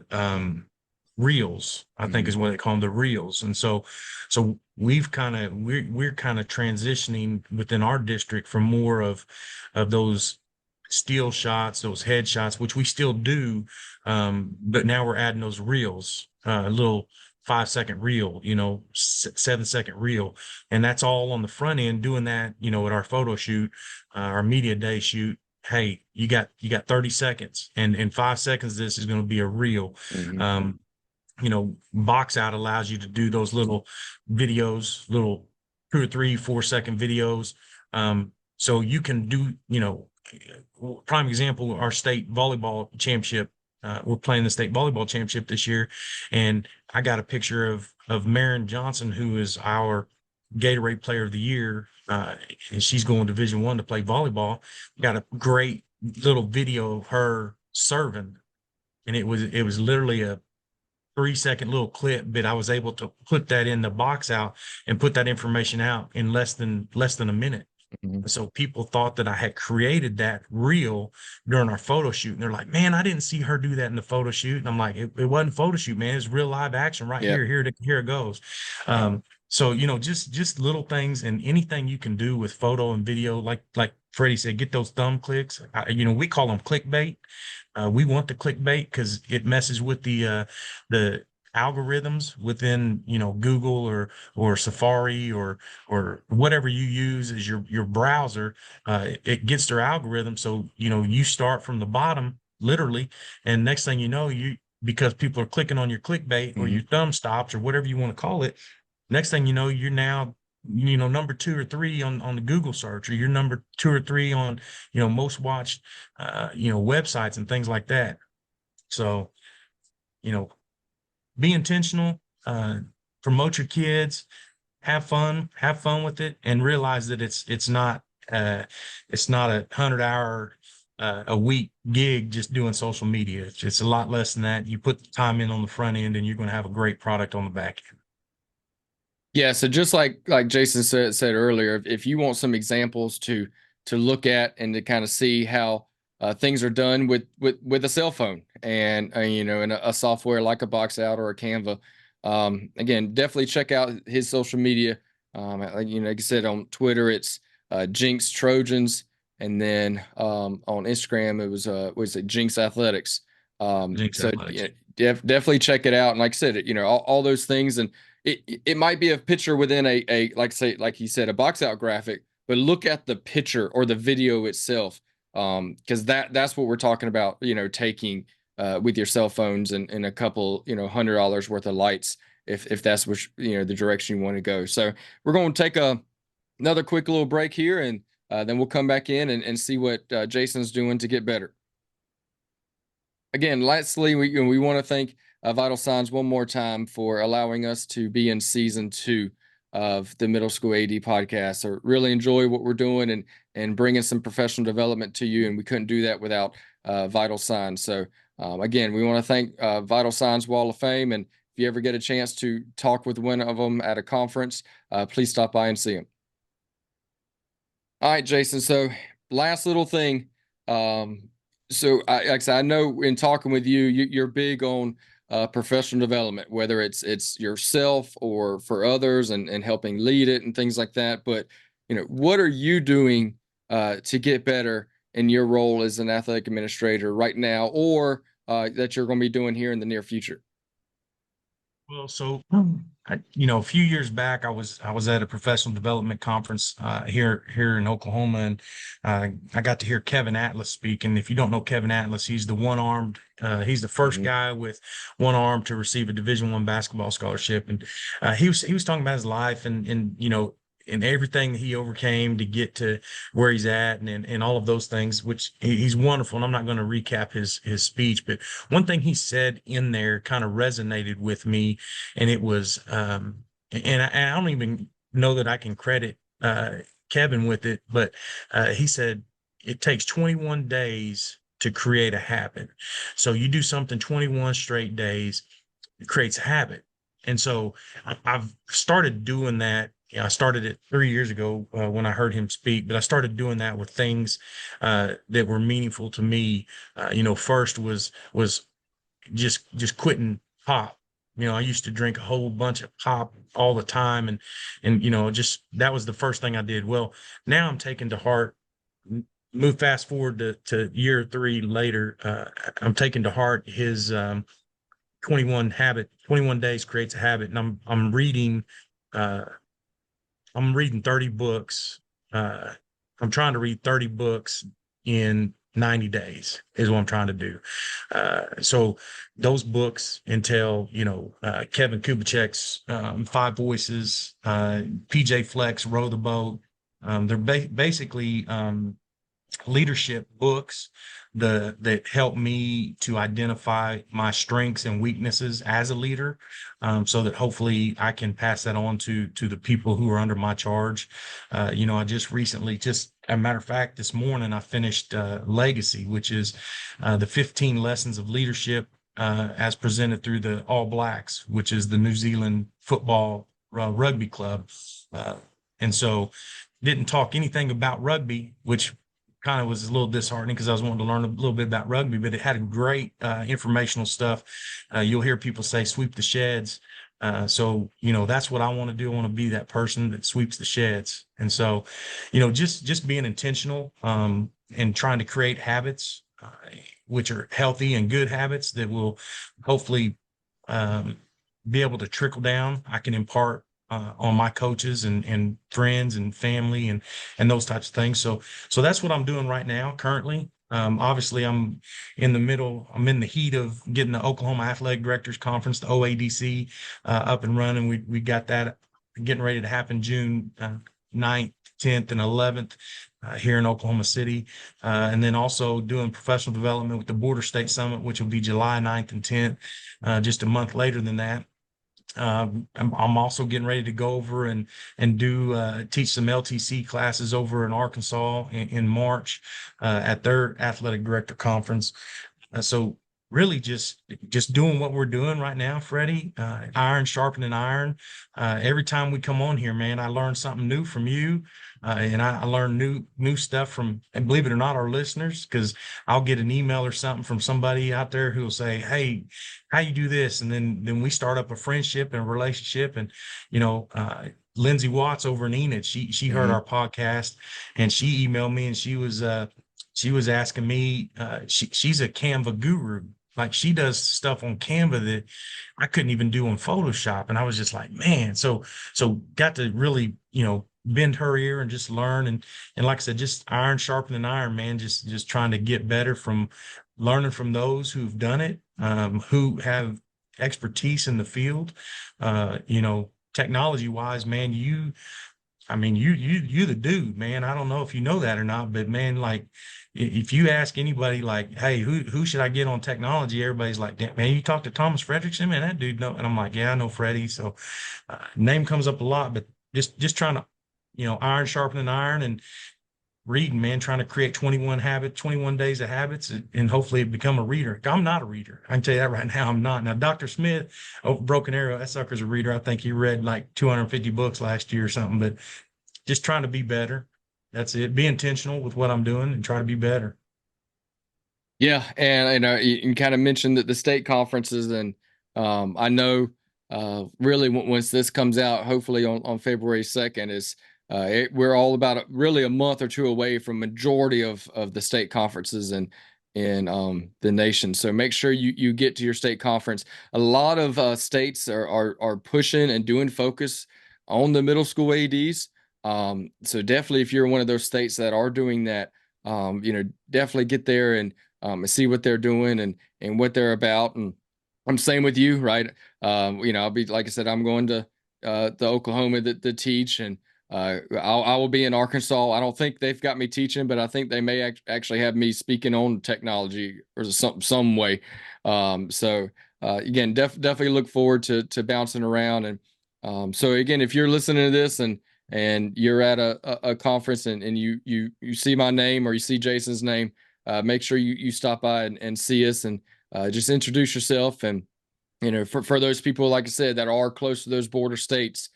reels, I think is what they call them, the reels. And so we're kind of transitioning within our district from more of those steal shots, those headshots, which we still do, but now we're adding those reels, a little 5-second reel, 7-second reel, and that's all on the front end. Doing that, at our photo shoot, our media day shoot. Hey, you got 30 seconds, and in 5 seconds, this is going to be a reel. Box Out allows you to do those little videos, little 2 or 3, 4-second videos. So you can do, prime example, our state volleyball championship. We're playing the state volleyball championship this year, and I got a picture of Marin Johnson, who is our Gatorade Player of the Year, and she's going Division I to play volleyball. Got a great little video of her serving, and it was literally a 3-second little clip, but I was able to put that in the Box Out and put that information out in less than a minute. So people thought that I had created that reel during our photo shoot, and they're like, "Man, I didn't see her do that in the photo shoot." And I'm like, "It wasn't photo shoot, man. It's real live action right here. Here it goes." So just little things, and anything you can do with photo and video, like Freddie said, get those thumb clicks. We call them clickbait. We want the clickbait because it messes with the algorithms within Google or Safari or whatever you use as your browser. It gets their algorithm, so you start from the bottom literally, and next thing you know, because people are clicking on your clickbait or your thumb stops or whatever you want to call it, next thing you know, you're now number 2 or 3 on the Google search, or you're number 2 or 3 on, most watched, websites and things like that. So, you know, be intentional, promote your kids, have fun with it, and realize that uh, it's not a 100 hour a week gig just doing social media. It's a lot less than that. You put the time in on the front end, and you're going to have a great product on the back end. Yeah, so just like Jason said earlier, if you want some examples to look at and to kind of see how things are done with a cell phone and in a software like a Box Out or a Canva, again, definitely check out his social media. Like I said, on Twitter it's Jinx Trojans, and then on Instagram it was it Jinx Athletics. Jinx So Athletics. yeah, definitely check it out. And like I said, all those things, and it might be a picture within a like he said, a box out graphic, but look at the picture or the video itself, because that's what we're talking about, taking with your cell phones and a couple $100 worth of lights, if that's what the direction you want to go. So we're going to take another quick little break here, and then we'll come back in and see what Jason's doing to get better. Again, lastly, we want to thank Vital Signs one more time for allowing us to be in season 2 of the Middle School AD podcast. So really enjoy what we're doing and bringing some professional development to you. And we couldn't do that without Vital Signs. So again, we want to thank Vital Signs Wall of Fame. And if you ever get a chance to talk with one of them at a conference, please stop by and see them. All right, Jason. So last little thing. So like I said, I know in talking with you're big on professional development, whether it's yourself or for others, and helping lead it and things like that. But what are you doing to get better in your role as an athletic administrator right now, or that you're going to be doing here in the near future? Well, so a few years back, I was at a professional development conference here in Oklahoma, and I got to hear Kevin Atlas speak. And if you don't know Kevin Atlas, he's the one armed. He's the first guy with one arm to receive a Division I basketball scholarship, and he was talking about his life and everything that he overcame to get to where he's at, and all of those things, which he's wonderful. And I'm not going to recap his speech, but one thing he said in there kind of resonated with me, and it was, and I don't even know that I can credit Kevin with it, but he said it takes 21 days to create a habit. So you do something 21 straight days, it creates a habit. And so I've started doing that. I started it 3 years ago when I heard him speak, but I started doing that with things that were meaningful to me. First was just quitting pop. I used to drink a whole bunch of pop all the time, and just that was the first thing I did. Well, now I'm taking to heart. Move fast forward to year 3 later. I'm taking to heart his 21 days creates a habit, and uh, I'm reading 30 books. I'm trying to read 30 books in 90 days is what I'm trying to do. So those books entail, Kevin Kubitschek's Five Voices, PJ Fleck's Row the Boat. They're basically leadership books that help me to identify my strengths and weaknesses as a leader, so that hopefully I can pass that on to the people who are under my charge. I just recently, just a matter of fact, this morning I finished Legacy, which is the 15 lessons of leadership as presented through the All Blacks, which is the New Zealand football rugby club. And so didn't talk anything about rugby, which kind of was a little disheartening because I was wanting to learn a little bit about rugby, but it had great informational stuff. You'll hear people say sweep the sheds. So that's what I want to do. I want to be that person that sweeps the sheds. And so, just being intentional and trying to create habits, which are healthy and good habits that will hopefully be able to trickle down. I can impart on my coaches and friends and family and those types of things. So that's what I'm doing right now currently. Obviously I'm in the heat of getting the Oklahoma Athletic Directors Conference, the OADC, up and running. We got that getting ready to happen June 9th, 10th, and 11th here in Oklahoma City. And then also doing professional development with the Border State Summit, which will be July 9th and 10th, just a month later than that. I'm also getting ready to go over and do teach some LTC classes over in Arkansas in March at their athletic director conference. So really just doing what we're doing right now, Freddie. Iron sharpening iron. Every time we come on here, man, I learn something new from you, and I learn new stuff from, and believe it or not, our listeners, because I'll get an email or something from somebody out there who will say, "Hey, how you do this?" And then we start up a friendship and a relationship, and Lindsay Watts over in Enid, she heard Mhm. our podcast, and she emailed me, and she was asking me, she's a Canva guru. Like, she does stuff on Canva that I couldn't even do on Photoshop. And I was just like, man, so got to really, bend her ear and just learn. And like I said, just iron sharpening iron, man, just trying to get better from learning from those who've done it, who have expertise in the field. Technology wise, man, I mean, you the dude, man. I don't know if you know that or not, but man, like, if you ask anybody, like, hey, who should I get on technology? Everybody's like, "Damn, man, you talk to Thomas Frederickson, man, that dude know." And I'm like, yeah, I know Freddie. So name comes up a lot, but just trying to, iron sharpening iron and reading, man, trying to create 21 days of habits, and hopefully become a reader. I'm not a reader. I can tell you that right now. I'm not. Now, Dr. Smith over Broken Arrow, that sucker's a reader. I think he read like 250 books last year or something, but just trying to be better. That's it. Be intentional with what I'm doing and try to be better. Yeah, and you kind of mentioned that the state conferences, and I know really once this comes out, hopefully on February 2nd, is we're all about really a month or two away from majority of the state conferences in the nation. So make sure you get to your state conference. A lot of states are pushing and doing focus on the middle school ADs. So definitely, if you're one of those states that are doing that, definitely get there and see what they're doing and what they're about. And I'm same with you, right? I'll be, like I said, I'm going to the Oklahoma to teach, and I will be in Arkansas. I don't think they've got me teaching, but I think they may actually have me speaking on technology or some way. So again, definitely look forward to bouncing around. And so again, if you're listening to this and you're at a conference and you see my name or you see Jason's name, make sure you stop by and see us, and just introduce yourself. And for those people, like I said, that are close to those border states,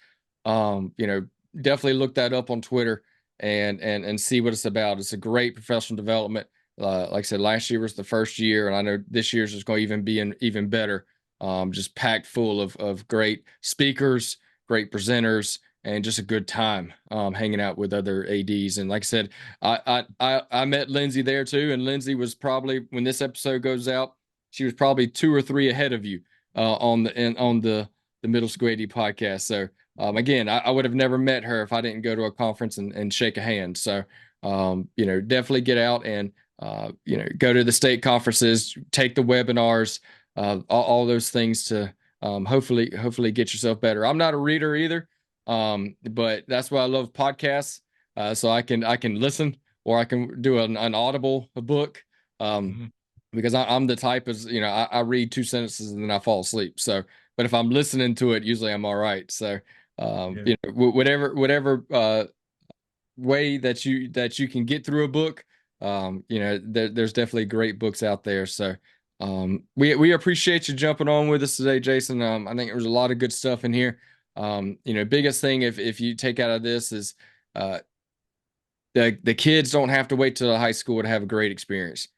um, you know, definitely look that up on Twitter and see what it's about. It's a great professional development. Like I said, last year was the first year, and I know this year's is going to even be even better. Just packed full of great speakers, great presenters, and just a good time hanging out with other ADs. And like I said, I met Lindsay there too, and Lindsay was probably, when this episode goes out, she was probably 2 or 3 ahead of you on the Middle School AD podcast. So again, I would have never met her if I didn't go to a conference and shake a hand. So definitely get out and go to the state conferences, take the webinars, all those things to hopefully get yourself better. I'm not a reader either, but that's why I love podcasts. So I can listen, or I can do an audible book. Mhm. Because I'm the type, as I read 2 sentences and then I fall asleep. So, but if I'm listening to it, usually I'm all right. So, Yeah. whatever way that you can get through a book, there's definitely great books out there. So, we appreciate you jumping on with us today, Jason. I think there's a lot of good stuff in here. Biggest thing, if you take out of this, is uh, the kids don't have to wait till high school to have a great experience.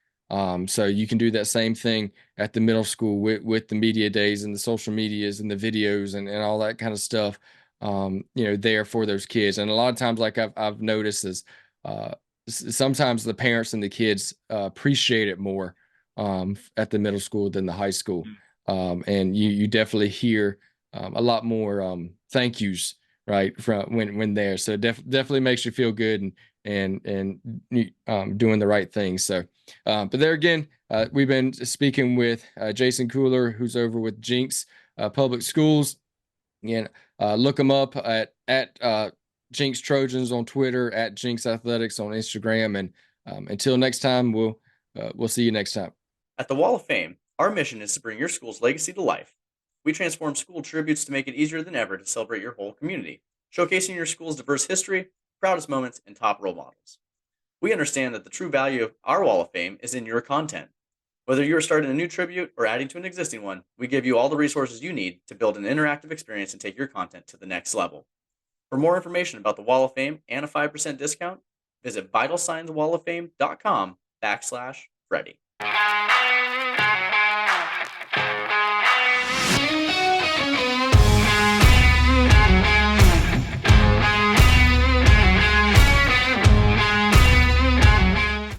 So you can do that same thing at the middle school with the media days and the social medias and the videos and all that kind of stuff. There for those kids. And a lot of times, like I've noticed, is uh, sometimes the parents and the kids appreciate it more at the middle school than the high school. And you definitely hear a lot more thank yous, right, from when there. So definitely makes you feel good and doing the right thing. So, but there again, we've been speaking with Jason Culler, who's over with Jinx Public Schools. Again, look them up at Jinx Trojans on Twitter, at Jinx Athletics on Instagram, and until next time, we'll see you next time. At the Wall of Fame, our mission is to bring your school's legacy to life. We transform school tributes to make it easier than ever to celebrate your whole community, showcasing your school's diverse history, proudest moments, and top role models. We understand that the true value of our Wall of Fame is in your content. Whether you are starting a new tribute or adding to an existing one, we give you all the resources you need to build an interactive experience and take your content to the next level. For more information about the Wall of Fame and a 5% discount, visit vitalsignswalloffame.com/Freddie.